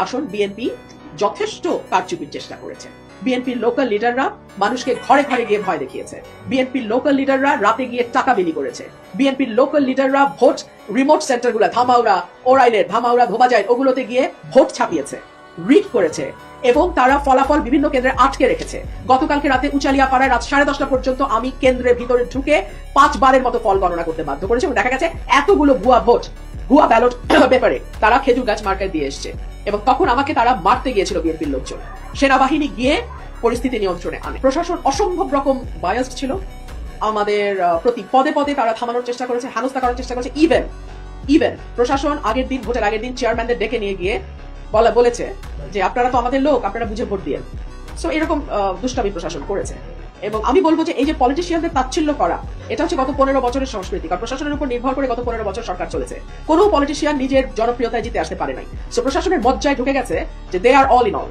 আসন বিএনপি যথেষ্ট কারচুপির চেষ্টা করেছে। বিএনপির লোকাল লিডাররা মানুষকে ঘরে ঘরে গিয়ে ভয় দেখিয়েছে। বিএনপির লোকাল লিডাররা রাতে গিয়ে টাকা বিলি করেছে। বিএনপির লোকাল লিডাররা ভোট রিমোট সেন্টারগুলো ধামাউড়া, ওরাইলের ধামাউড়া, ধোবাজাই ওগুলোতে গিয়ে ভোট ছাপিয়েছে, রিড করেছে এবং তারা ফলাফল বিভিন্ন কেন্দ্রে আটকে রেখেছে। গতকালকে রাতে উচালিয়া পাড়ায় রাত 10:30 পর্যন্ত আমি কেন্দ্রের ভিতরে ঢুকে 5 বারের মতো ফল গণনা করতে বাধ্য করেছি এবং দেখা গেছে এতগুলো ভুয়া ভোট, ভুয়া ব্যালট পেপারে তারা খেজুর গাছ মার্কায় দিয়ে এসছে এবং তখন আমাকে তারা মারতে গিয়েছিল বিএনপির লোকজন। সেনাবাহিনী গিয়ে পরিস্থিতি নিয়ন্ত্রণে আনে। প্রশাসন অসম্ভব রকম বায়াসড ছিল আমাদের প্রতি, পদে পদে তারা থামানোর চেষ্টা করেছে, হেনস্থা করার চেষ্টা করেছে। ইভেন প্রশাসন আগের দিন, ভোটের আগের দিন চেয়ারম্যানদের ডেকে নিয়ে গিয়ে বলেছে যে আপনারা তো আমাদের লোক, আপনারা বুঝে ভোট দিয়ে। সো এরকম দুষ্টামি প্রশাসন করেছে এবং আমি বলবো যে এই যে পলিটিশিয়ানদের তাচ্ছিল্য করা, এটা হচ্ছে গত 15 বছরের সংস্কৃতি। কারণ প্রশাসনের উপর নির্ভর করে গত 15 বছর সরকার চলেছে। কোনো পলিটিশিয়ান নিজের জনপ্রিয়তায় জিতে আসতে পারে নাই। সো প্রশাসনের মজ্জায় ঢুকে গেছে যে দে আর অল ইন অল।